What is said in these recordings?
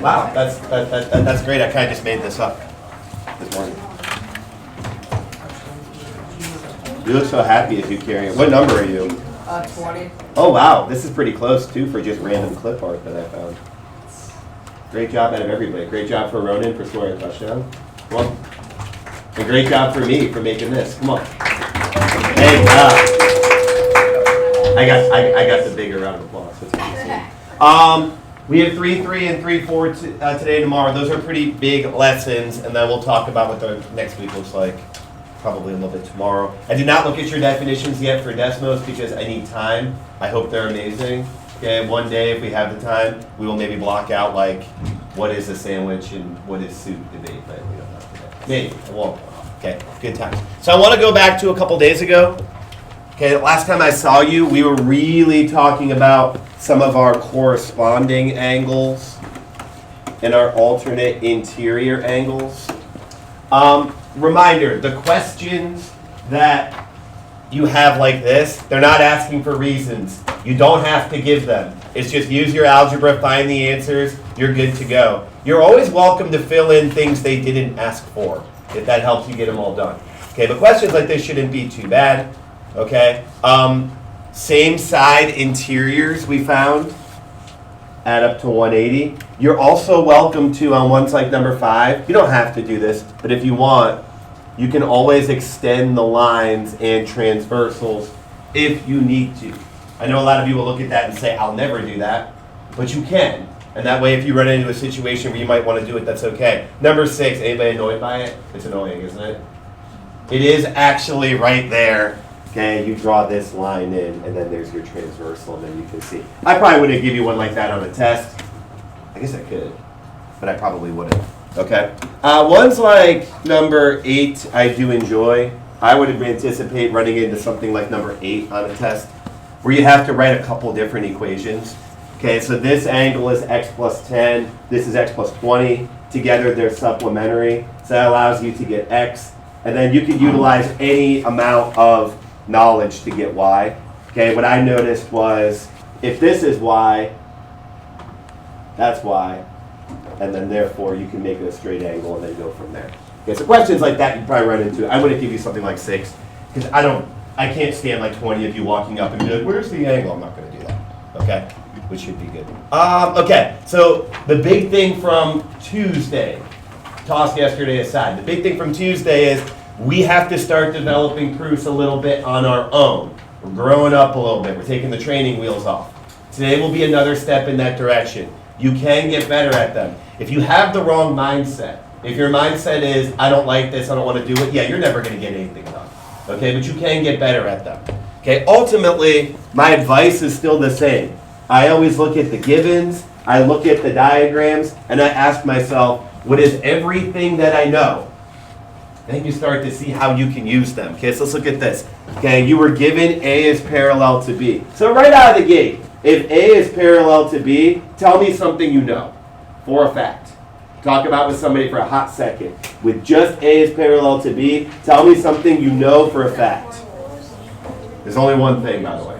Wow, that's great. I kind of just made this up this morning. You look so happy as you carry it. What number are you? 20. Oh wow, this is pretty close too for just random clip art that I found. Great job out of everybody. Great job for Ronan for scoring a touchdown. Come on. And great job for me for making this. Come on. Hey, I got the bigger round of applause. That's what you see. We have 3-3 and 3-4 today and tomorrow. Those are pretty big lessons, and then we'll talk about what the next week looks like. Probably a little bit tomorrow. I did not look at your definitions yet for Desmos because I need time. I hope they're amazing. Okay, one day if we have the time, we will maybe block out like what is a sandwich and what is soup debate, but we don't have today. Maybe, I won't. Okay, good times. So I want to go back to a couple days ago. Okay, last time I saw you, we were really talking about some of our corresponding angles and our alternate interior angles. Reminder, the questions that you have like this, they're not asking for reasons. You don't have to give them. It's just use your algebra, find the answers, you're good to go. You're always welcome to fill in things they didn't ask for, if that helps you get them all done. Okay, but questions like this shouldn't be too bad. Okay, same side interiors we found add up to 180. You're also welcome to, on ones like number 5, you don't have to do this, but if you want, you can always extend the lines and transversals if you need to. I know a lot of you will look at that and say, I'll never do that, but you can. And that way, if you run into a situation where you might want to do it, that's okay. Number 6, anybody annoyed by it? It's annoying, isn't it? It is actually right there. Okay, you draw this line in, and then there's your transversal, and then you can see. I probably wouldn't give you one like that on a test. I guess I could, but I probably wouldn't. Okay. Ones like number 8, I do enjoy. I would anticipate running into something like number 8 on a test, where you have to write a couple different equations. Okay, so this angle is x plus 10. This is x plus 20. Together, they're supplementary. So that allows you to get x, and then you can utilize any amount of knowledge to get y. Okay, what I noticed was if this is y, that's y, and then therefore you can make it a straight angle and then go from there. Okay, so questions like that you probably run into. I wouldn't give you something like 6 because I can't stand like 20 of you walking up and be like, where's the angle? I'm not going to do that. Okay, which should be good. Okay, so the big thing from Tuesday, toss yesterday aside, the big thing from Tuesday is we have to start developing proofs a little bit on our own. We're growing up a little bit. We're taking the training wheels off. Today will be another step in that direction. You can get better at them. If you have the wrong mindset, if your mindset is, I don't like this, I don't want to do it, yeah, you're never going to get anything done. Okay, but you can get better at them. Okay, ultimately, my advice is still the same. I always look at the givens, I look at the diagrams, and I ask myself, what is everything that I know? Then you start to see how you can use them. Okay, so let's look at this. Okay, you were given A is parallel to B. So right out of the gate, if A is parallel to B, tell me something you know for a fact. Talk about with somebody for a hot second. With just A is parallel to B, tell me something you know for a fact. There's only one thing, by the way.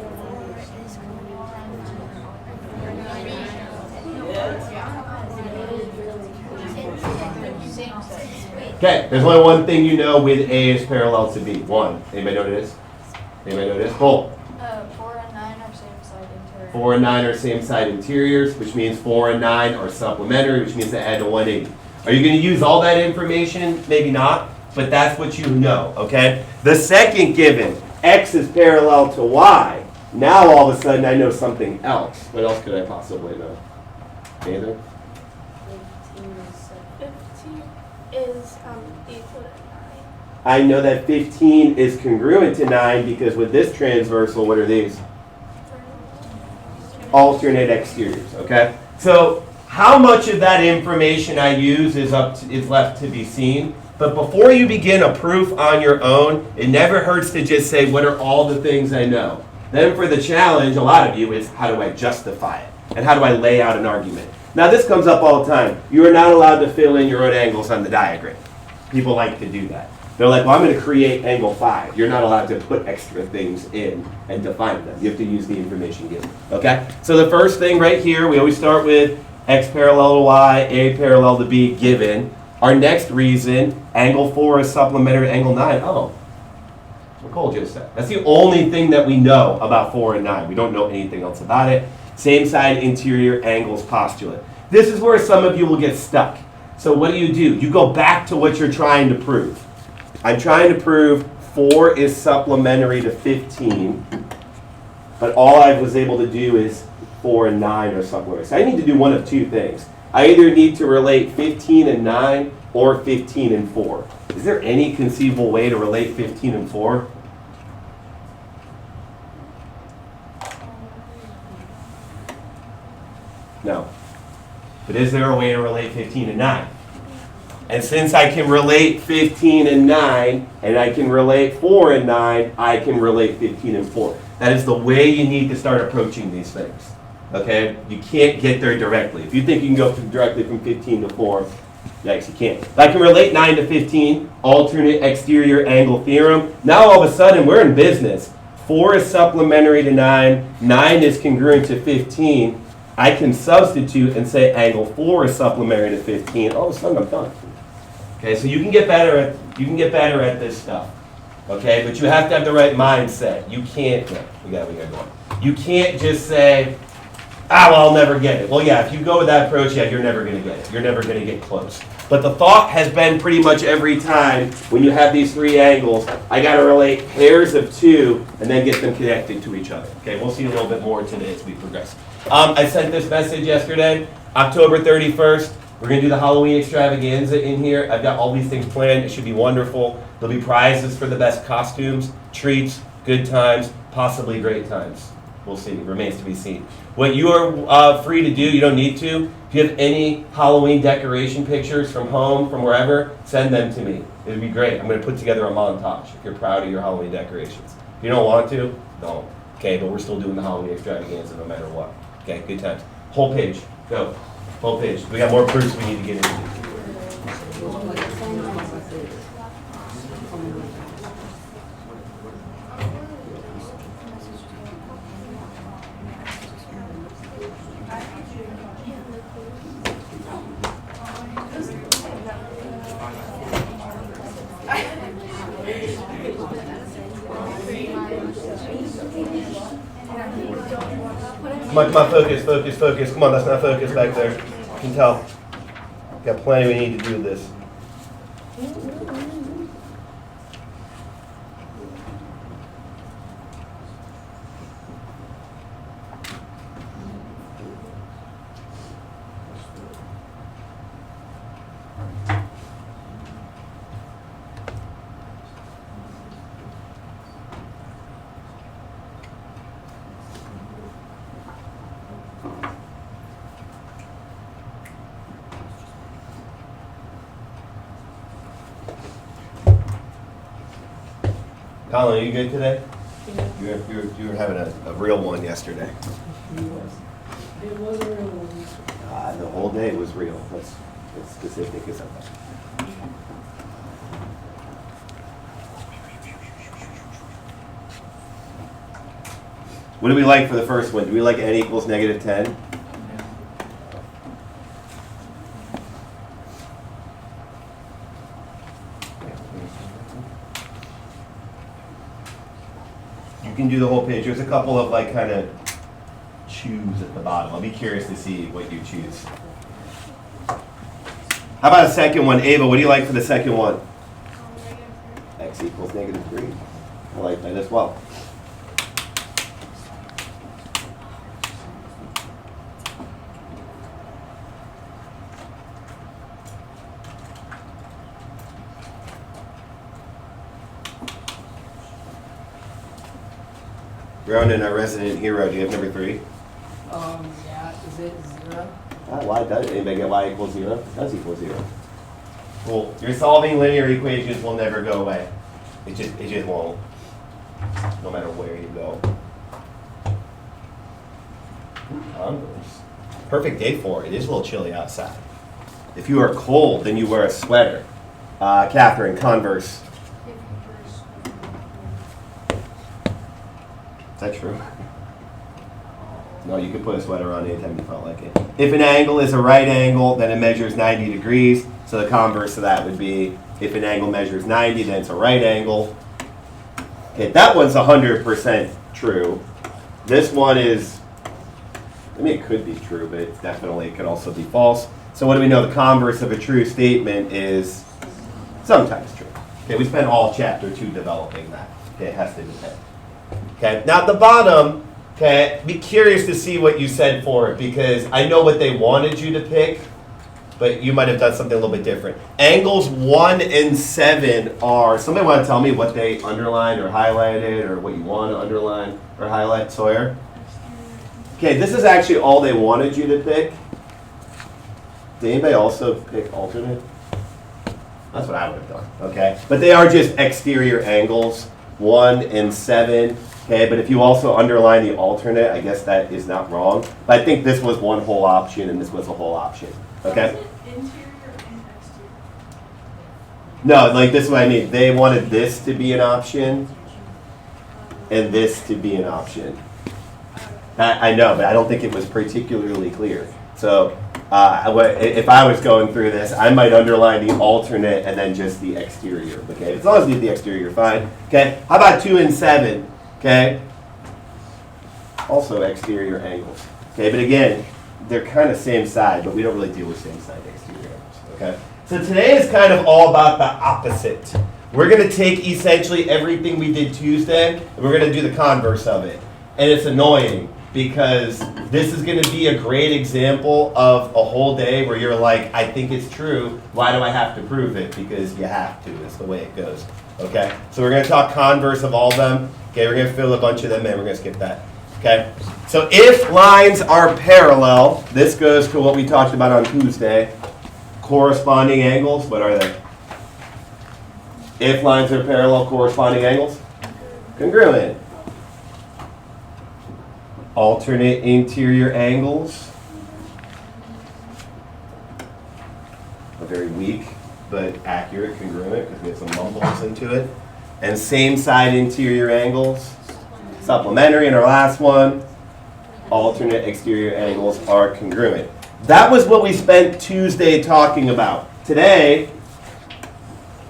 Okay, there's only one thing you know with A is parallel to B. One. Anybody know what it is? Anybody know what it is? Cole. 4 and 9 are same side interiors. 4 and 9 are same side interiors, which means 4 and 9 are supplementary, which means they add to 180. Are you going to use all that information? Maybe not, but that's what you know, okay? The second given, X is parallel to Y. Now all of a sudden I know something else. What else could I possibly know? Anything? 15 is equal to 9. I know that 15 is congruent to 9 because with this transversal, what are these? Alternate exteriors, okay? So how much of that information I use is left to be seen. But before you begin a proof on your own, it never hurts to just say, what are all the things I know? Then for the challenge, a lot of you, is how do I justify it? And how do I lay out an argument? Now this comes up all the time. You are not allowed to fill in your own angles on the diagram. People like to do that. They're like, well, I'm going to create angle 5. You're not allowed to put extra things in and define them. You have to use the information given. Okay? So the first thing right here, we always start with x parallel to y, a parallel to b given. Our next reason, angle 4 is supplementary to angle 9. Oh, Nicole just said. That's the only thing that we know about 4 and 9. We don't know anything else about it. Same side interior angles postulate. This is where some of you will get stuck. So what do? You go back to what you're trying to prove. I'm trying to prove 4 is supplementary to 15, but all I was able to do is 4 and 9 are supplementary. So I need to do one of two things. I either need to relate 15 and 9 or 15 and 4. Is there any conceivable way to relate 15 and 4? No. But is there a way to relate 15 and 9? And since I can relate 15 and 9, and I can relate 4 and 9, I can relate 15 and 4. That is the way you need to start approaching these things. Okay? You can't get there directly. If you think you can go directly from 15 to 4, yikes, you can't. If I can relate 9 to 15, alternate exterior angle theorem, now all of a sudden we're in business. 4 is supplementary to 9, 9 is congruent to 15. I can substitute and say angle 4 is supplementary to 15. All of a sudden I'm done. Okay, so you can get better at this stuff. Okay, but you have to have the right mindset. You can't. Yeah, we got to go on. You can't just say, well, I'll never get it. Well, yeah, if you go with that approach, yeah, you're never going to get it. You're never going to get close. But the thought has been pretty much every time when you have these three angles, I got to relate pairs of two and then get them connected to each other. Okay, we'll see a little bit more today as we progress. I sent this message yesterday, October 31st. We're going to do the Halloween extravaganza in here. I've got all these things planned. It should be wonderful. There'll be prizes for the best costumes, treats, good times, possibly great times. We'll see. It remains to be seen. What you are free to do, you don't need to. If you have any Halloween decoration pictures from home, from wherever, send them to me. It would be great. I'm going to put together a montage if you're proud of your Halloween decorations. If you don't want to, don't. Okay, but we're still doing the Halloween extravaganza no matter what. Okay, good times. Whole page. Go. Whole page. We got more proofs we need to get into. Come on, focus. Come on, that's not focus back there. You can tell. Got plenty we need to do this. Colin, are you good today? Yeah. You were having a real one yesterday. It was a real one. The whole day was real. That's specific, isn't it? What do we like for the first one? Do we like n equals negative 10? You can do the whole page. There's a couple of like kind of choose at the bottom. I'll be curious to see what you choose. How about a second one? Ava, what do you like for the second one? X equals negative 3. I like that as well. Ronan, our resident hero, do you have number 3? Yeah, is it 0? Why does anybody get y equals 0? It does equal 0. Cool. Your solving linear equations will never go away. It just won't. No matter where you go. Converse. Perfect day for it. It is a little chilly outside. If you are cold, then you wear a sweater. Catherine, Converse. Is that true? No, you could put a sweater on anytime you felt like it. If an angle is a right angle, then it measures 90 degrees. So the converse of that would be if an angle measures 90, then it's a right angle. Okay, that one's 100% true. This one is, I mean, it could be true, but it definitely could also be false. So what do we know? The converse of a true statement is sometimes true. Okay, we spent all chapter 2 developing that. Okay, it has to depend. Okay, now at the bottom, okay, be curious to see what you said for it, because I know what they wanted you to pick, but you might have done something a little bit different. Angles 1 and 7 are, somebody want to tell me what they underlined or highlighted, or what you want to underline or highlight, Sawyer? Okay, this is actually all they wanted you to pick. Did anybody also pick alternate? That's what I would have done, okay? But they are just exterior angles, 1 and 7. Okay, but if you also underline the alternate, I guess that is not wrong. But I think this was one whole option and this was a whole option. Okay? So is it interior and exterior? No, like this is what I mean. They wanted this to be an option and this to be an option. I know, but I don't think it was particularly clear. So if I was going through this, I might underline the alternate and then just the exterior. Okay, as long as you do the exterior, fine. Okay, how about 2 and 7? Okay, also exterior angles. Okay, but again, they're kind of same side, but we don't really deal with same side exterior angles. Okay, so today is kind of all about the opposite. We're going to take essentially everything we did Tuesday, and we're going to do the converse of it. And it's annoying because this is going to be a great example of a whole day where you're like, I think it's true. Why do I have to prove it? Because you have to. It's the way it goes. Okay, so we're going to talk converse of all of them. Okay, we're going to fill a bunch of them in. We're going to skip that. Okay, so if lines are parallel, this goes to what we talked about on Tuesday. Corresponding angles, what are they? If lines are parallel, corresponding angles? Congruent. Alternate interior angles. A very weak but accurate congruent because we have some mumbles into it. And same side interior angles. Supplementary in our last one. Alternate exterior angles are congruent. That was what we spent Tuesday talking about. Today,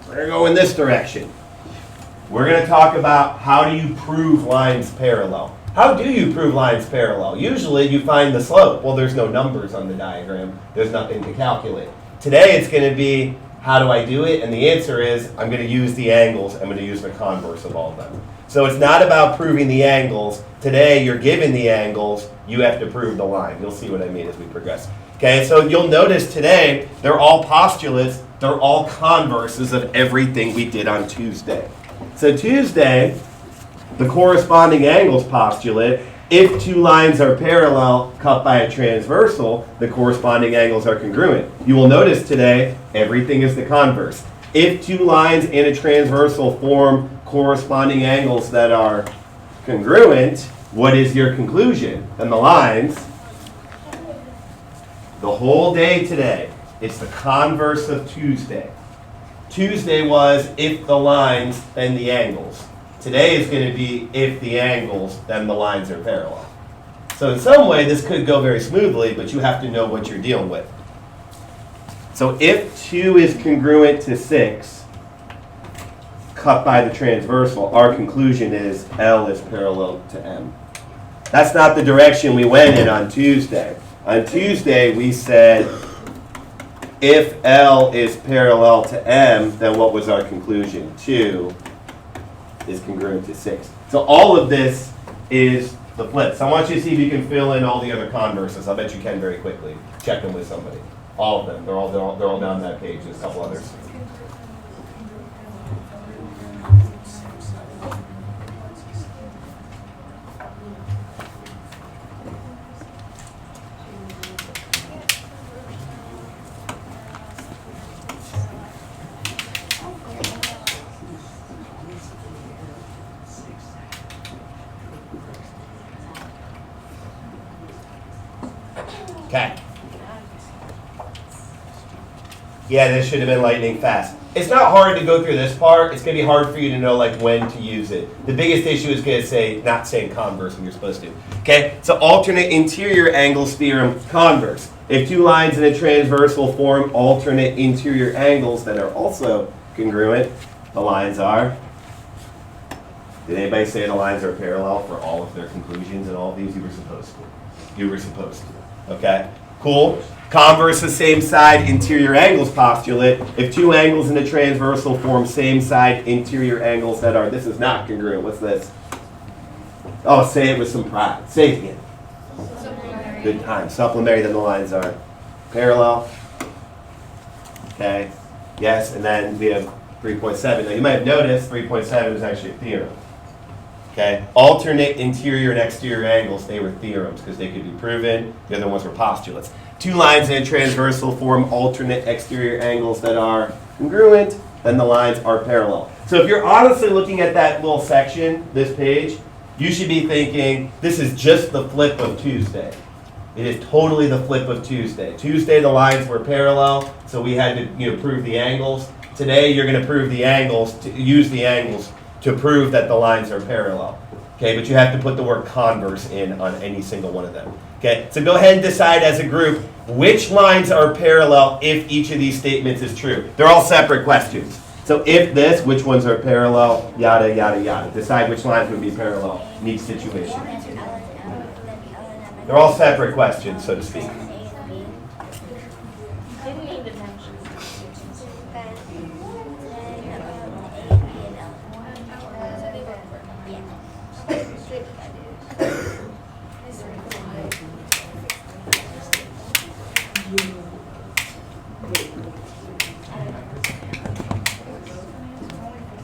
we're going to go in this direction. We're going to talk about how do you prove lines parallel. How do you prove lines parallel? Usually you find the slope. Well, there's no numbers on the diagram. There's nothing to calculate. Today it's going to be how do I do it? And the answer is I'm going to use the angles. I'm going to use the converse of all of them. So it's not about proving the angles. Today you're given the angles. You have to prove the line. You'll see what I mean as we progress. Okay, so you'll notice today they're all postulates. They're all converses of everything we did on Tuesday. So Tuesday, the corresponding angles postulate, if two lines are parallel cut by a transversal, the corresponding angles are congruent. You will notice today, everything is the converse. If two lines in a transversal form corresponding angles that are congruent, what is your conclusion? And the lines, the whole day today, it's the converse of Tuesday. Tuesday was if the lines, then the angles. Today is going to be if the angles, then the lines are parallel. So in some way, this could go very smoothly, but you have to know what you're dealing with. So if 2 is congruent to 6, cut by the transversal, our conclusion is L is parallel to M. That's not the direction we went in on Tuesday. On Tuesday, we said if L is parallel to M, then what was our conclusion? 2 is congruent to 6. So all of this is the flip. So I want you to see if you can fill in all the other converses. I bet you can very quickly. Check them with somebody. All of them. They're all down that page. There's a couple others. Okay. Yeah, this should have been lightning fast. it's not hard to go through this part. It's going to be hard for you to know like when to use it. The biggest issue is going to say not saying converse when you're supposed to. Okay, so alternate interior angles theorem, converse. If two lines in a transversal form alternate interior angles that are also congruent, the lines are. Did anybody say the lines are parallel for all of their conclusions and all of these? You were supposed to. You were supposed to. Okay, cool. Converse the same side interior angles postulate. If two angles in a transversal form same side interior angles that are, this is not congruent. What's this? Oh, say it with some pride. Say it again. Good time. Supplementary, then the lines are parallel. Okay. Yes, and then we have 3.7. Now you might have noticed 3.7 is actually a theorem. Okay. Alternate interior and exterior angles, they were theorems because they could be proven. The other ones were postulates. Two lines in a transversal form alternate exterior angles that are congruent, then the lines are parallel. So if you're honestly looking at that little section, this page, you should be thinking, this is just the flip of Tuesday. It is totally the flip of Tuesday. Tuesday, the lines were parallel, so we had to prove the angles. Today, you're going to prove the angles, to use the angles to prove that the lines are parallel. Okay, but you have to put the word converse in on any single one of them. Okay, so go ahead and decide as a group which lines are parallel if each of these statements is true. They're all separate questions. So if this, which ones are parallel, yada, yada, yada. Decide which lines would be parallel in each situation. They're all separate questions, so to speak. Didn't need to mention.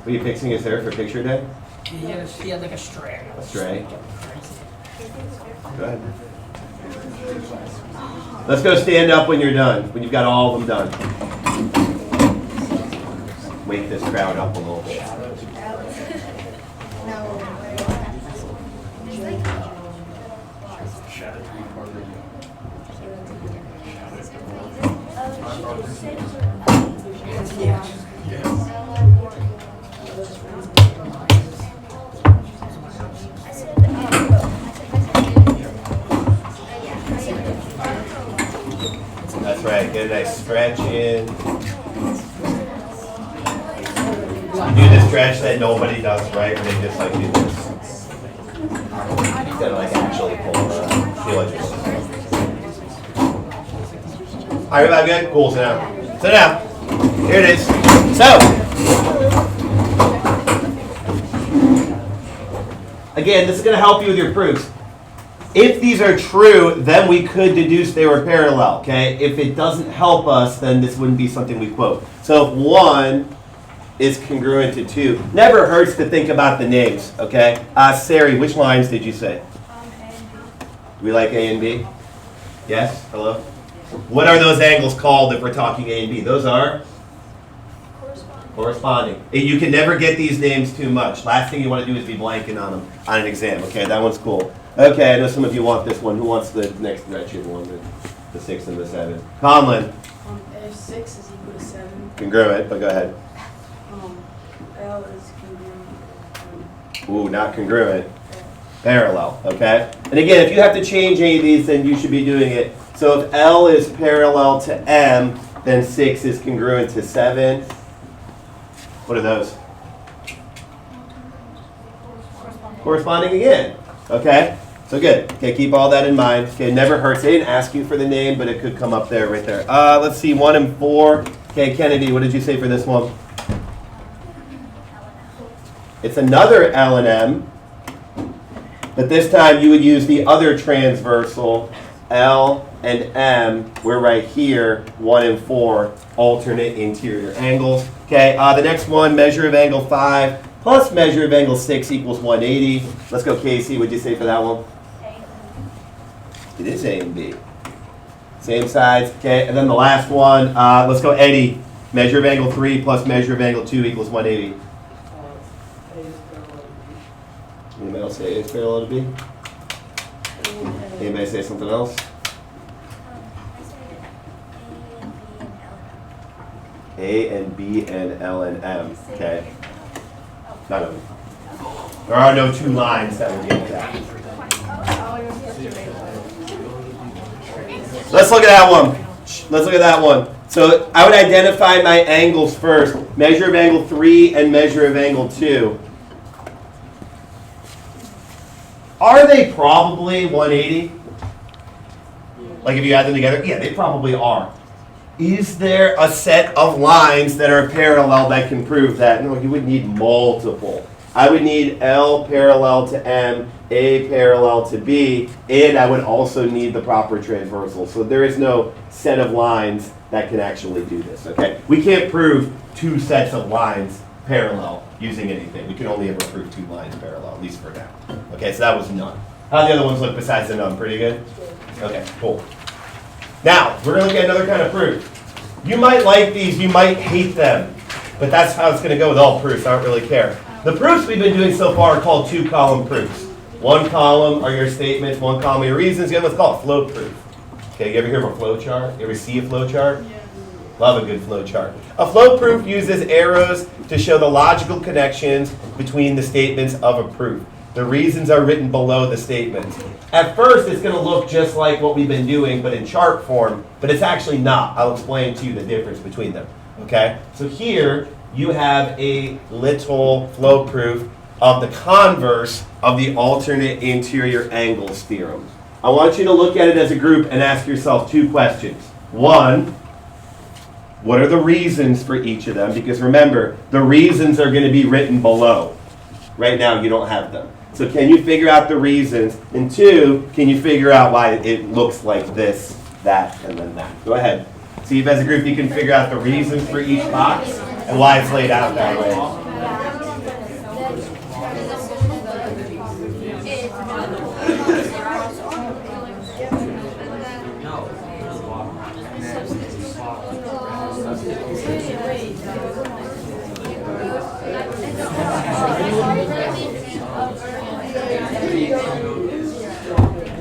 Were you fixing his hair for picture day? He had like a stray. A stray? Go ahead. Let's go stand up when you're done, when you've got all of them done. Wake this crowd up a little bit. That's right, get a nice stretch in. You do the stretch that nobody does, right? Where they just like do this. Instead of like actually pull feel like this. Alright, everybody good? Cool, sit down. Sit down. Here it is. So, again, this is going to help you with your proofs. If these are true, then we could deduce they were parallel, okay? If it doesn't help us, then this wouldn't be something we quote. So if 1 is congruent to 2, never hurts to think about the names, okay? Sari, which lines did you say? A and B. Do we like A and B? Yes? Hello? What are those angles called if we're talking A and B? Those are? Corresponding. You can never get these names too much. Last thing you want to do is be blanking on them on an exam. Okay, that one's cool. Okay, I know some of you want this one. Who wants the next wretched one? The 6 and the 7. Conlon. If 6 is equal to 7, Congruent, but go ahead. L is congruent. Ooh, not congruent. Parallel, okay? And again, if you have to change any of these, then you should be doing it. So if L is parallel to M, then 6 is congruent to 7. What are those? Corresponding again. Okay? So good. Okay, keep all that in mind. Okay, never hurts. They didn't ask you for the name, but it could come up there, right there. Let's see, 1 and 4. Okay, Kennedy, what did you say for this one? It's another L and M, but this time you would use the other transversal. L and M, we're right here, 1 and 4, alternate interior angles. Okay, the next one, measure of angle 5 plus measure of angle 6 equals 180. Let's go, Casey. What'd you say for that one? It is A and B. Same sides. Okay, and then the last one, let's go, Eddie. Measure of angle 3 plus measure of angle 2 equals 180. A is parallel to B. Anybody else say A is parallel to B? Anybody say something else? A and B and L and M, okay? None of them. There are no two lines that will get that. Let's look at that one. Let's look at that one. So I would identify my angles first. Measure of angle 3 and measure of angle 2. Are they probably 180? Like if you add them together? Yeah, they probably are. Is there a set of lines that are parallel that can prove that? No, you would need multiple. I would need L parallel to M, A parallel to B, and I would also need the proper transversal. So there is no set of lines that can actually do this, okay? We can't prove two sets of lines parallel using anything. We can only ever prove two lines parallel, at least for now. Okay, so that was none. How do the other ones look besides the none? Pretty good? Okay, cool. Now, we're going to look at another kind of proof. You might like these, you might hate them, but that's how it's going to go with all proofs. I don't really care. The proofs we've been doing so far are called two-column proofs. One column are your statements, one column are your reasons. The other one's called a flow proof. Okay, you ever hear of a flow chart? You ever see a flow chart? Love a good flow chart. A flow proof uses arrows to show the logical connections between the statements of a proof. The reasons are written below the statements. At first, it's going to look just like what we've been doing, but in chart form, but it's actually not. I'll explain to you the difference between them. Okay? So here, you have a little flow proof of the converse of the alternate interior angles theorem. I want you to look at it as a group and ask yourself two questions. One, what are the reasons for each of them? Because remember, the reasons are going to be written below. Right now, you don't have them. So can you figure out the reasons? And two, can you figure out why it looks like this, that, and then that? Go ahead. See if as a group you can figure out the reasons for each box and why it's laid out that way.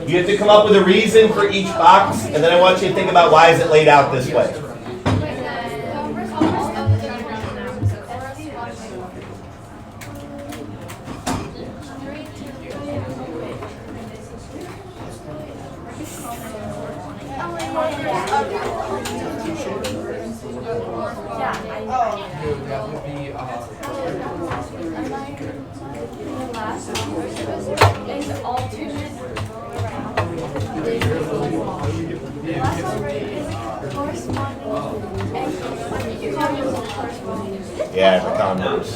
You have to come up with a reason for each box, and then I want you to think about why is it laid out this way. Yeah, the converse.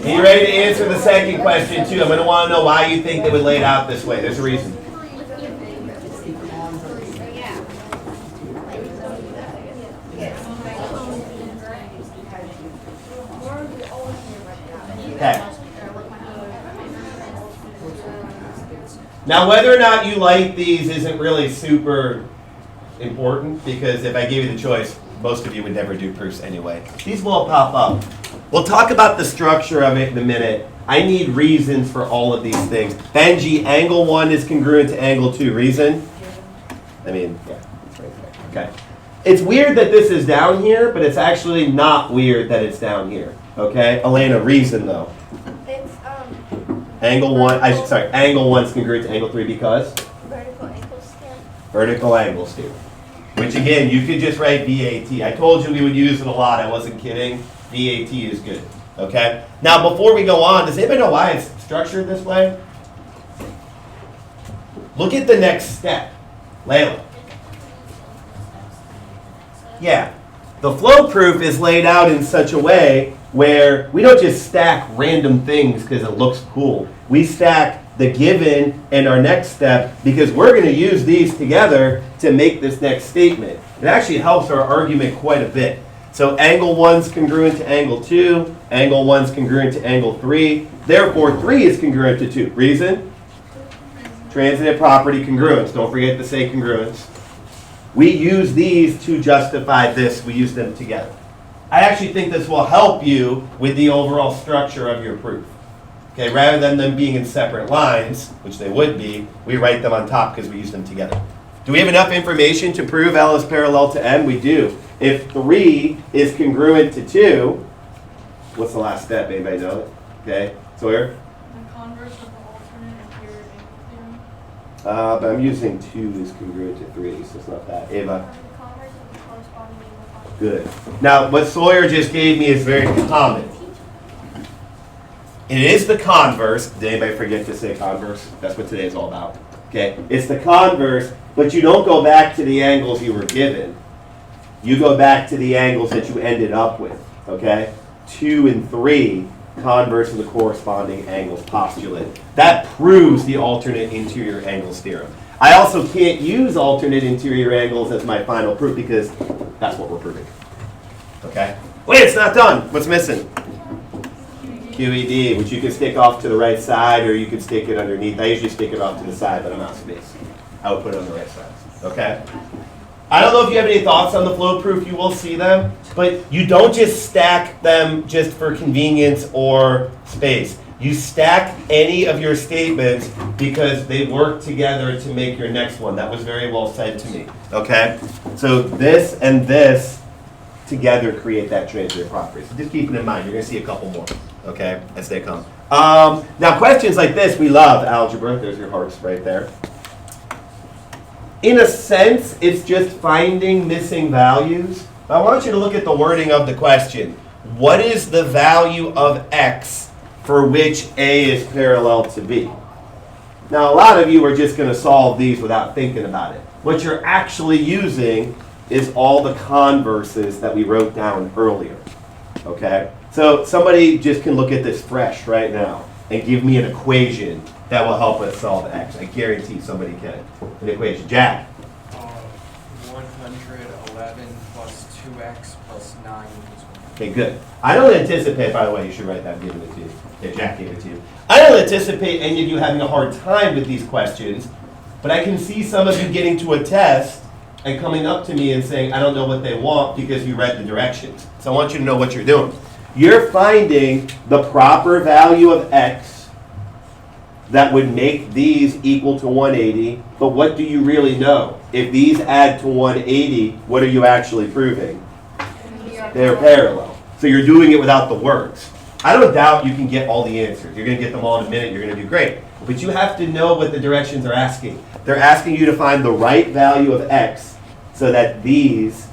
Are you ready to answer the second question too? I'm going to want to know why you think they would lay it out this way. There's a reason. Okay. Now, whether or not you like these isn't really super important, because if I gave you the choice, most of you would never do proofs anyway. These will pop up. We'll talk about the structure of it in a minute. I need reasons for all of these things. Benji, angle 1 is congruent to angle 2. Reason? I mean, yeah, it's right there. Okay. It's weird that this is down here, but it's actually not weird that it's down here. Okay? Elena, reason though. It's Angle 1, angle 1 is congruent to angle 3 because? vertical angle steer. Vertical angle steer. Which again, you could just write VAT. I told you we would use it a lot. I wasn't kidding. VAT is good. Okay? Now, before we go on, does anybody know why it's structured this way? Look at the next step. Layla. Yeah. The flow proof is laid out in such a way where we don't just stack random things because it looks cool. We stack the given and our next step because we're going to use these together to make this next statement. It actually helps our argument quite a bit. So angle 1's congruent to angle 2, angle 1's congruent to angle 3, therefore 3 is congruent to 2. Reason? Transitive property congruence. Don't forget to say congruence. We use these to justify this. We use them together. I actually think this will help you with the overall structure of your proof. Okay, rather than them being in separate lines, which they would be, we write them on top because we use them together. Do we have enough information to prove L is parallel to M? We do. If 3 is congruent to 2, what's the last step? Anybody know it? Okay, Sawyer? The converse of the alternate interior angle theorem. But I'm using 2 is congruent to 3, so it's not that. Ava? The converse of the corresponding angle. Good. Now, what Sawyer just gave me is very common. It is the converse. Did anybody forget to say converse? That's what today is all about. Okay? It's the converse, but you don't go back to the angles you were given. You go back to the angles that you ended up with. Okay? 2 and 3, converse of the corresponding angles postulate. That proves the alternate interior angles theorem. I also can't use alternate interior angles as my final proof because that's what we're proving. Okay? Wait, it's not done. What's missing? QED, which you can stick off to the right side or you can stick it underneath. I usually stick it off to the side, but I'm out of space. I would put it on the right side. Okay? I don't know if you have any thoughts on the flow proof. You will see them. But you don't just stack them just for convenience or space. You stack any of your statements because they work together to make your next one. That was very well said to me. Okay? So this and this together create that transient property. So just keep it in mind. You're going to see a couple more, okay, as they come. Now, questions like this, we love algebra. There's your hearts right there. In a sense, it's just finding missing values. I want you to look at the wording of the question. What is the value of x for which A is parallel to B? Now, a lot of you are just going to solve these without thinking about it. What you're actually using is all the converses that we wrote down earlier, okay? So somebody just can look at this fresh right now and give me an equation that will help us solve x. I guarantee somebody can. An equation. Jack? 111 plus 2x plus 9 equals 1. Okay, good. I don't anticipate, by the way, you should write that, I'm giving it to you. Okay, Jack gave it to you. I don't anticipate any of you having a hard time with these questions, but I can see some of you getting to a test and coming up to me and saying, I don't know what they want because you read the directions. So I want you to know what you're doing. You're finding the proper value of x that would make these equal to 180, but what do you really know? If these add to 180, what are you actually proving? They're parallel. So you're doing it without the words. I don't doubt you can get all the answers. You're going to get them all in a minute. You're going to do great. But you have to know what the directions are asking. They're asking you to find the right value of x so that these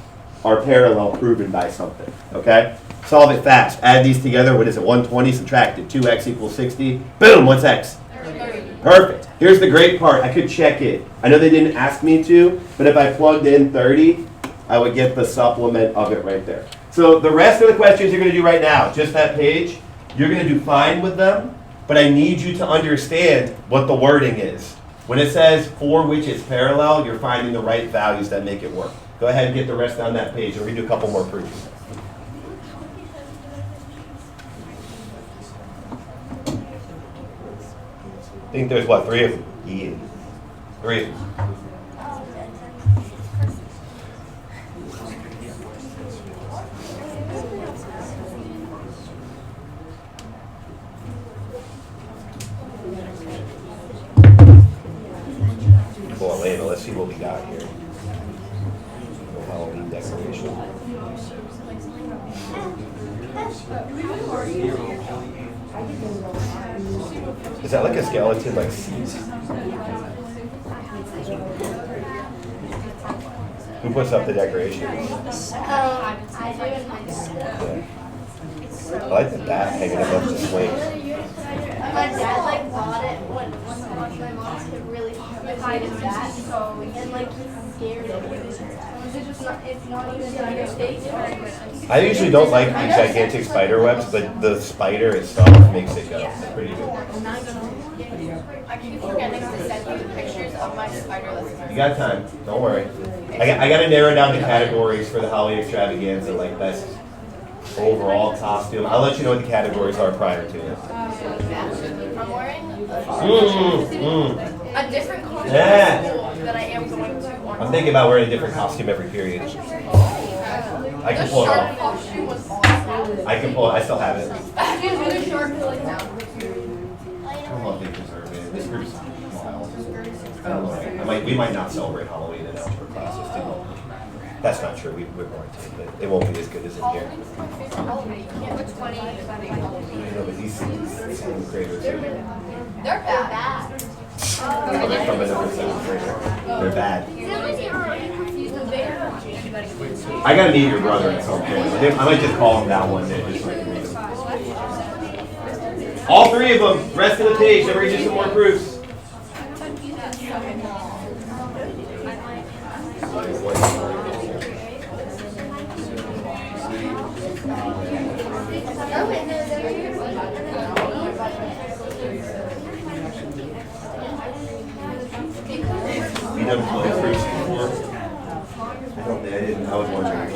are parallel proven by something. Okay? Solve it fast. Add these together. What is it? 120 subtracted. 2x equals 60. Boom. What's x? 30. Perfect. Here's the great part. I could check it. I know they didn't ask me to, but if I plugged in 30, I would get the supplement of it right there. So the rest of the questions you're going to do right now, just that page, you're going to do fine with them, but I need you to understand what the wording is. When it says for which it's parallel, you're finding the right values that make it work. Go ahead and get the rest on that page, and we do a couple more proofs. I think there's, what, 3 of them? Yeah. 3 of them. Well, Elena, let's see what we got here. No Halloween decoration. Is that like a skeleton, like seeds? Who puts up the decorations? I do in my school. Yeah. I like the bat hanging above the swings. My dad like bought it when my mom could really hide his bat, and like he's scared of it. It's not even in your state. I usually don't like the gigantic spider webs, but the spider itself makes it go. It's pretty good. I keep forgetting to send you pictures of my spider list. You got time. Don't worry. I got to narrow down the categories for the Halloween extravaganza, like best overall costume. I'll let you know what the categories are prior to it. I'm wearing Mm. a different costume Yeah. that I am going to. I'm thinking about wearing a different costume every period. I can The pull it shark off. costume was awesome. I can pull it. I still have it. Do you do the shark like now? I don't know if they deserve it. This group's wild. We might not celebrate Halloween in algebra classes. That's not true. We're going to, but it won't be as good as in here. Halloween's my favorite Halloween. You can't put 20 in Halloween. You know, but these seventh graders, They're bad. they're from another seventh grader. They're bad. I gotta meet your brother at some point. I might just call him down one day just so I can meet him. All three of them. Rest of the page. Let me read you some more proofs. You done flow proofs before? I don't think I didn't. I was wondering.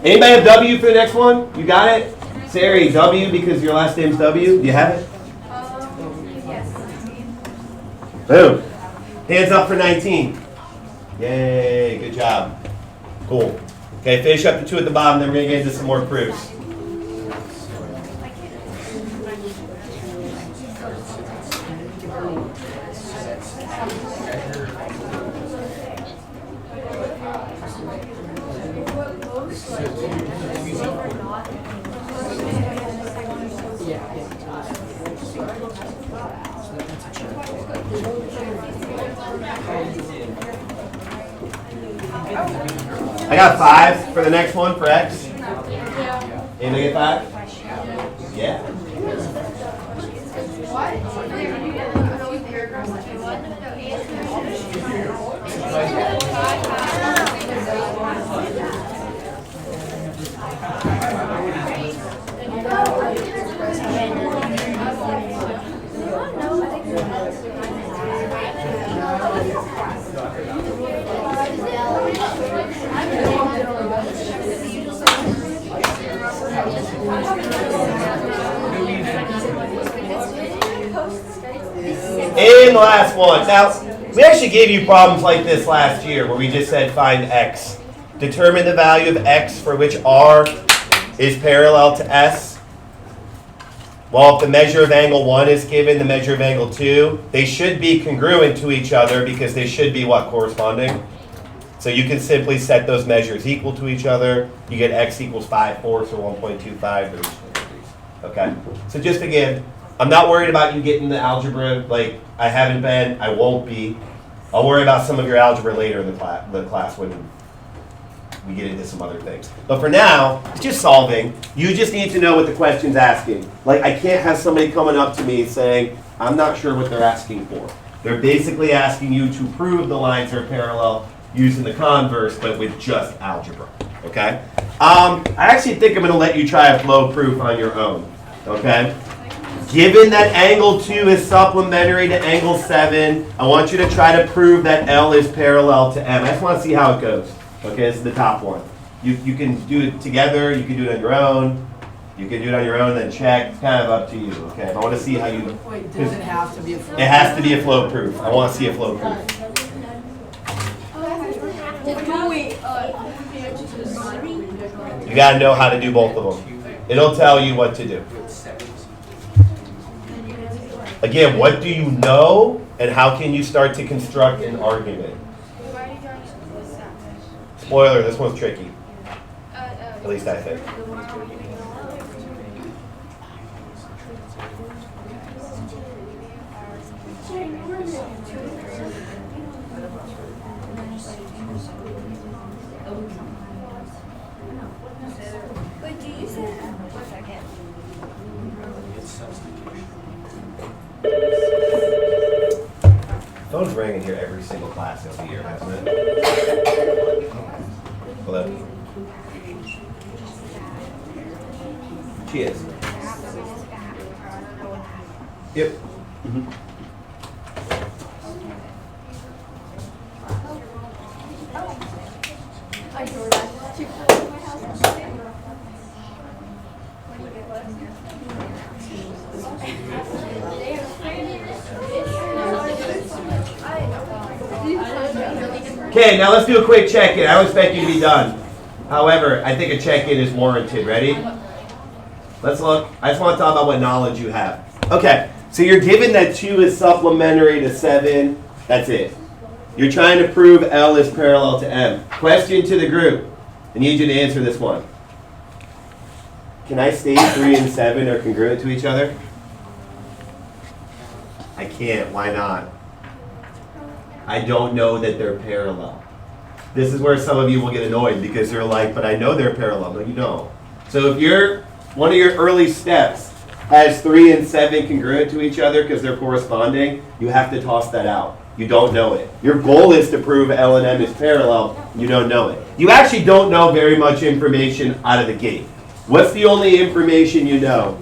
Anybody have W for the next one? You got it? Sari, W because your last name's W. Do you have it? Boom. Hands up for 19. Yay, good job. Cool. Okay, finish up the two at the bottom, then we're going to get into some more proofs. I got 5 for the next one for X. Anybody get 5? Yeah. And the last one. Now, we actually gave you problems like this last year where we just said find X. Determine the value of X for which R is parallel to S. Well, if the measure of angle 1 is given, the measure of angle 2, they should be congruent to each other because they should be what, corresponding? So you can simply set those measures equal to each other. You get X equals 5/4 or 1.25. Okay? So just again, I'm not worried about you getting the algebra, like I haven't been, I won't be. I'll worry about some of your algebra later in the class when we get into some other things. But for now, it's just solving. You just need to know what the question's asking. Like, I can't have somebody coming up to me saying, I'm not sure what they're asking for. They're basically asking you to prove the lines are parallel using the converse, but with just algebra, okay? I actually think I'm gonna let you try a flow proof on your own, okay? Given that angle 2 is supplementary to angle 7, I want you to try to prove that L is parallel to M. I just want to see how it goes. Okay, this is the top one. You can do it together, you can do it on your own. You can do it on your own, then check. It's kind of up to you, okay? But I want to see how you... Wait, does it have to be a flow? It has to be a flow proof. I want to see a flow proof. You got to know how to do both of them. It'll tell you what to do. Again, what do you know, and how can you start to construct an argument? Spoiler, this one's tricky. At least I think. Wait, do you say that? 1 second. Phone's ringing here every single class of the year, hasn't it? Hello? She is. Yep. Mm-hmm. I drove that to my house. Okay, now let's do a quick check-in. I don't expect you to be done. However, I think a check-in is warranted. Ready? Let's look. I just want to talk about what knowledge you have. Okay, so you're given that 2 is supplementary to 7. That's it. You're trying to prove L is parallel to M. Question to the group. I need you to answer this one. Can I state 3 and 7 are congruent to each other? I can't. Why not? I don't know that they're parallel. This is where some of you will get annoyed because you're like, but I know they're parallel. No, you don't. So if one of your early steps has 3 and 7 congruent to each other because they're corresponding, you have to toss that out. You don't know it. Your goal is to prove L and M is parallel. You don't know it. You actually don't know very much information out of the gate. What's the only information you know?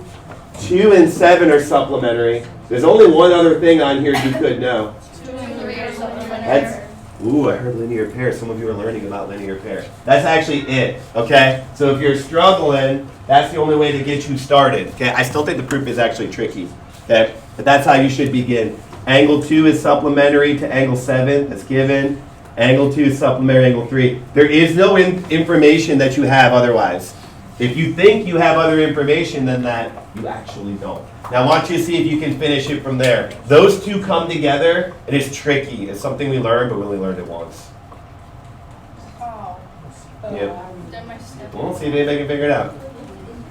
2 and 7 are supplementary. There's only one other thing on here you could know. 2 and 3 are supplementary. That's, ooh, I heard linear pair. Some of you are learning about linear pair. That's actually it, okay? So if you're struggling, that's the only way to get you started, okay? I still think the proof is actually tricky, okay? But that's how you should begin. Angle 2 is supplementary to angle 7. That's given. Angle 2 is supplementary to angle 3. There is no information that you have otherwise. If you think you have other information than that, you actually don't. Now I want you to see if you can finish it from there. Those two come together, and it's tricky. It's something we learned, but we only learned it once. Oh. Yep. Then my step. We'll see if anybody can figure it out.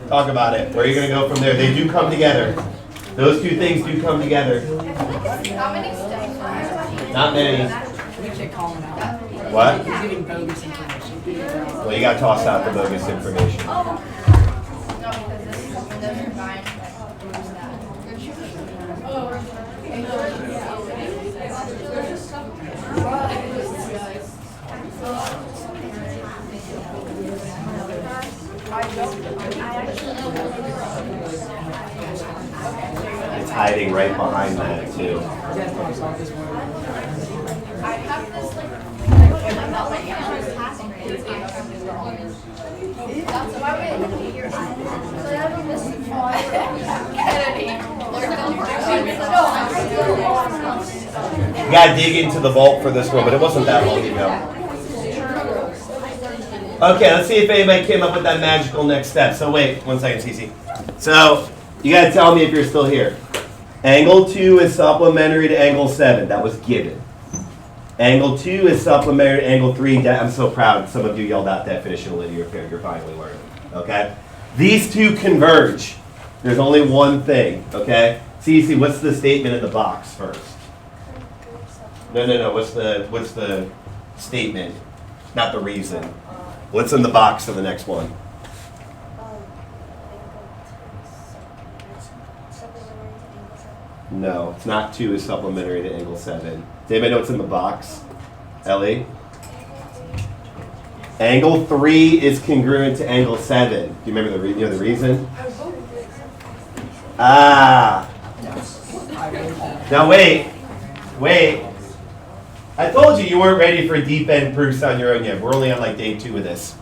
Talk about it. Where are you going to go from there? They do come together. Those two things do come together. How many steps are there? Not many. We can't call him out. What? He's giving bogus information. Well, you got to toss out the bogus information. No, because this is another line. It's hiding right behind that, too. Jeff talks about this one. I have this like not like answers passing grades. That's why we so I have a missing Kennedy. You got to dig into the vault for this one, but it wasn't that long ago. Okay, let's see if anybody came up with that magical next step. So wait, 1 second, Cece. So you got to tell me if you're still here. Angle 2 is supplementary to angle 7. That was given. Angle 2 is supplementary to angle 3. I'm so proud. Some of you yelled out definition of linear pair. You're finally learning. Okay? These two converge. There's only one thing. Okay? Cece, what's the statement in the box first? No. What's the statement? Not the reason. What's in the box for the next one? No, it's not 2 is supplementary to angle 7. Does anybody know what's in the box? Ellie? Angle 3 is congruent to angle 7. Do you remember the reason? Ah. Now wait. I told you weren't ready for deep end proofs on your own yet. We're only on like day 2 of this.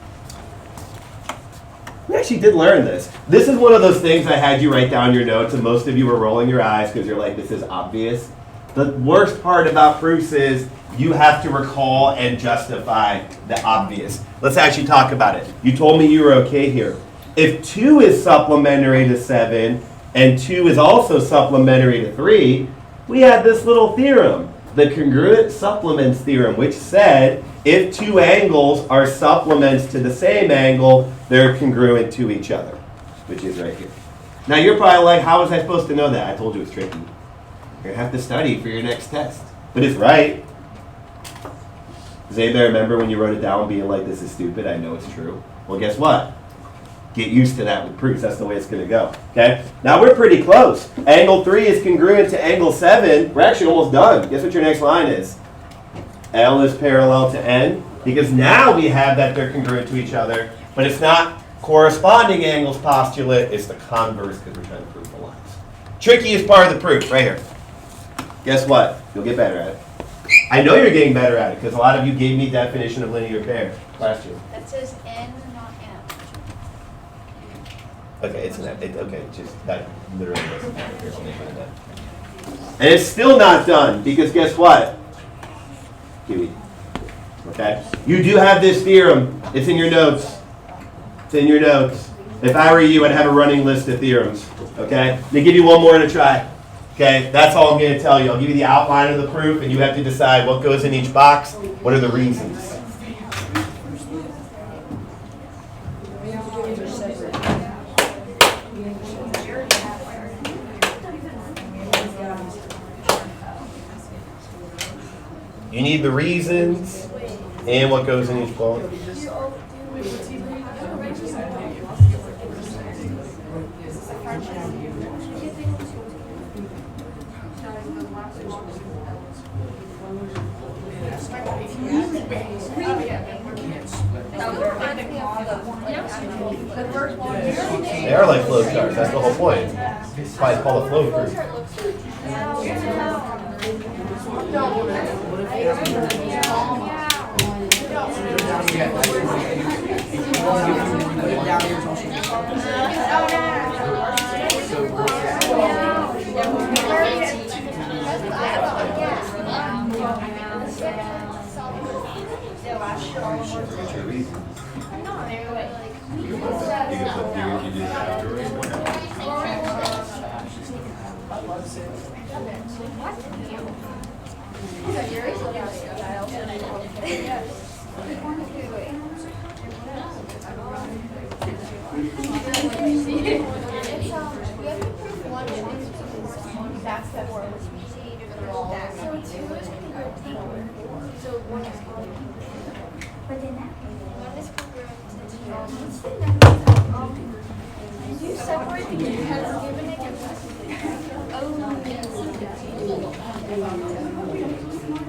We actually did learn this. This is one of those things I had you write down your notes, and most of you were rolling your eyes because you're like, this is obvious. The worst part about proofs is you have to recall and justify the obvious. Let's actually talk about it. You told me you were okay here. If 2 is supplementary to 7, and 2 is also supplementary to 3, we had this little theorem, the congruent supplements theorem, which said if two angles are supplements to the same angle, they're congruent to each other, which is right here. Now you're probably like, how was I supposed to know that? I told you it's tricky. You're going to have to study for your next test. But it's right. Does anybody remember when you wrote it down being like, this is stupid, I know it's true? Well, guess what? Get used to that with proofs. That's the way it's going to go. Okay? Now we're pretty close. Angle 3 is congruent to angle 7. We're actually almost done. Guess what your next line is? L is parallel to N. Because now we have that they're congruent to each other. But it's not corresponding angles postulate. It's the converse because we're trying to prove the lines. Trickiest part of the proof, right here. Guess what? You'll get better at it. I know you're getting better at it because a lot of you gave me definition of linear pair last year. That says N, not M. Okay, it's an okay, just that literally doesn't matter here. I'll make it that. And it's still not done because guess what? Kiwi. Okay? You do have this theorem. It's in your notes. It's in your notes. If I were you, I'd have a running list of theorems. Okay? They give you one more to try. Okay? That's all I'm going to tell you. I'll give you the outline of the proof, and you have to decide what goes in each box. What are the reasons? You need the reasons and what goes in each box. They are like flow charts. That's the whole point. That's why it's called a flow proof.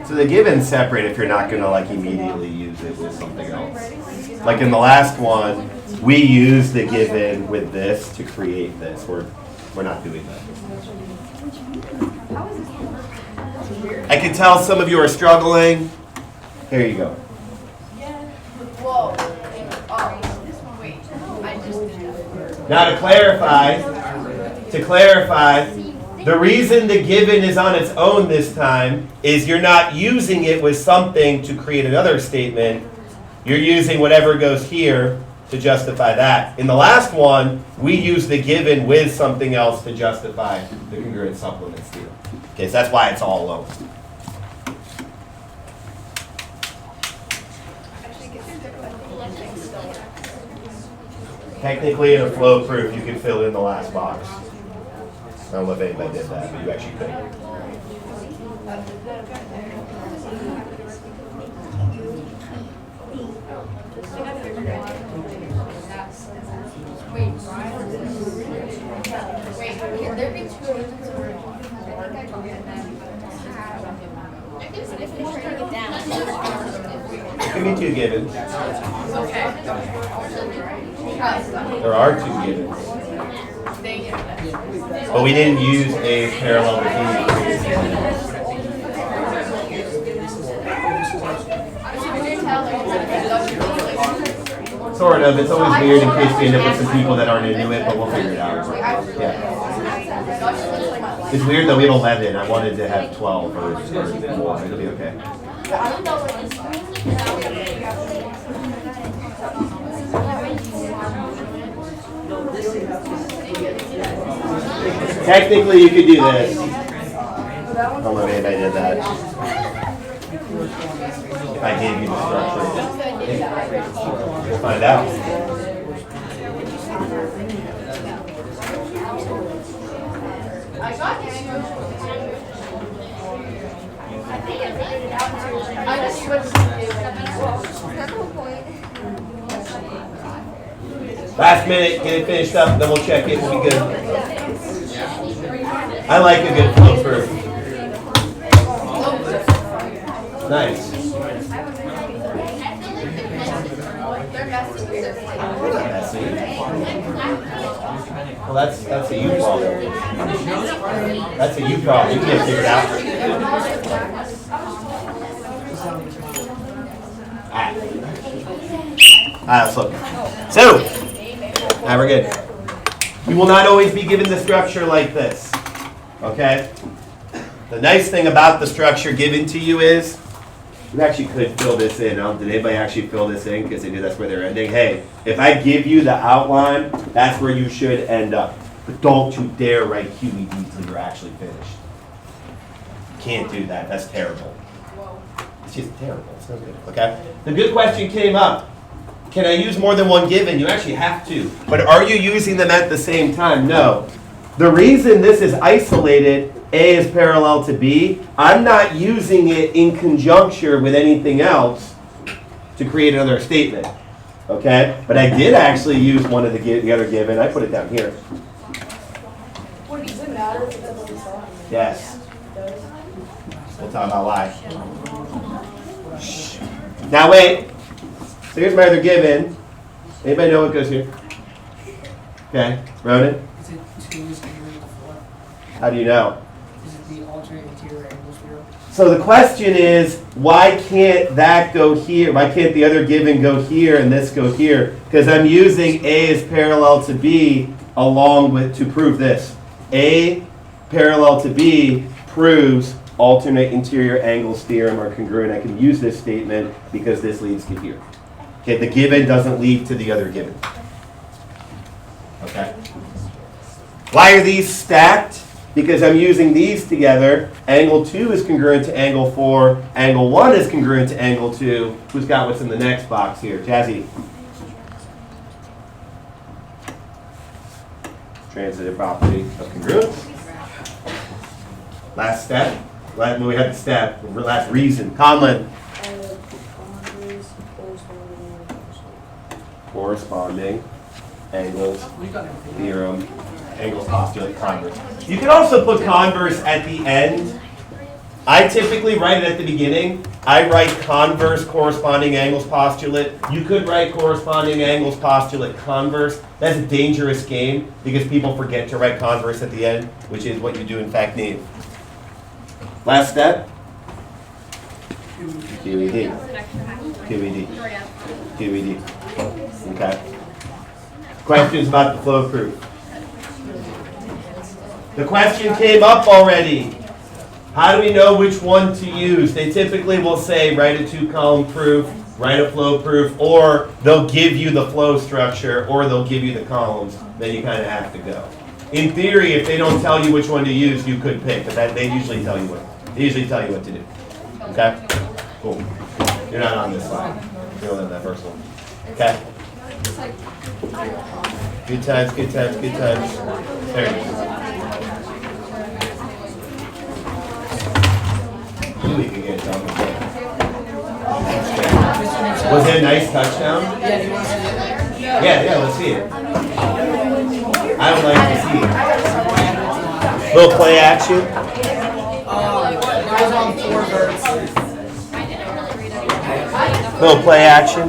So the given's separate if you're not going to like immediately use it with something else. Like in the last one, we use the given with this to create this. We're not doing that. I can tell some of you are struggling. Here you go. Whoa. Oh, wait. I just did that. Now to clarify, the reason the given is on its own this time is you're not using it with something to create another statement. You're using whatever goes here to justify that. In the last one, we use the given with something else to justify the congruent supplements theorem. Okay, so that's why it's all alone. Technically, in a flow proof, you can fill in the last box. I don't know if anybody did that, but you actually could. Wait, can there be two reasons or Give me two givens. okay. There are two givens. Dang it. But we didn't use a parallel repeating. Sort of. It's always weird in case we end up with some people that aren't into it, but we'll figure it out. Yeah. It's weird though, we have 11. I wanted to have 12 or more. It'll be okay. Technically, you could do this. I don't know if anybody did that. If I gave you the structure. We'll find out. I got it. I think I figured it out too. I just switched Last minute, get it finished up, then we'll check it. We'll be good. I like a good flow proof. Nice. Messy. Well, that's a you problem. That's a you problem. You can't figure it out. Alright, let's look. So, we're good. You will not always be given the structure like this. Okay? The nice thing about the structure given to you is you actually could fill this in. Did anybody actually fill this in? Because they knew that's where they're ending. Hey, if I give you the outline, that's where you should end up. But don't you dare write QED till you're actually finished. You can't do that. That's terrible. It's just terrible. It's no good. Okay? The good question came up. Can I use more than one given? You actually have to. But are you using them at the same time? No. The reason this is isolated, A is parallel to B, I'm not using it in conjuncture with anything else to create another statement. Okay? But I did actually use one of the other given. I put it down here. Does it matter if it's on the side? Yes. We'll talk about why. Shh. Now wait. So here's my other given. Anybody know what goes here? Okay. Ronan? Is it 2 is congruent to 4? How do you know? Is it the alternate interior angle sphere? So the question is, why can't that go here? Why can't the other given go here and this go here? Because I'm using A is parallel to B along with to prove this. A parallel to B proves alternate interior angles theorem are congruent. I can use this statement because this leads to here. Okay, the given doesn't lead to the other given. Okay. Why are these stacked? Because I'm using these together. Angle 2 is congruent to angle 4. Angle 1 is congruent to angle 2. Who's got what's in the next box here? Jazzy. Transitive property of congruence. Last step. We had the step. Last reason. Conlon. Corresponding angles, theorem, angles, postulate, converse. You can also put converse at the end. I typically write it at the beginning. I write converse, corresponding angles, postulate. You could write corresponding angles, postulate, converse. That's a dangerous game because people forget to write converse at the end, which is what you do in fact need. Last step. QED. QED. QED. Okay. Questions about the flow proof? The question came up already. How do we know which one to use? They typically will say write a 2-column proof, write a flow proof, or they'll give you the flow structure, or they'll give you the columns. Then you kind of have to go. In theory, if they don't tell you which one to use, you could pick, but they usually tell you what to do. Okay? Cool. You're not on this slide. You're on that first one. Okay? Good times, good times, good times. There you go. We could get it done with that. Was it a nice touchdown? Yeah, do you want to see it? Yeah, let's see it. I would like to see it. Little play action. It was on 4 verts. Little play action.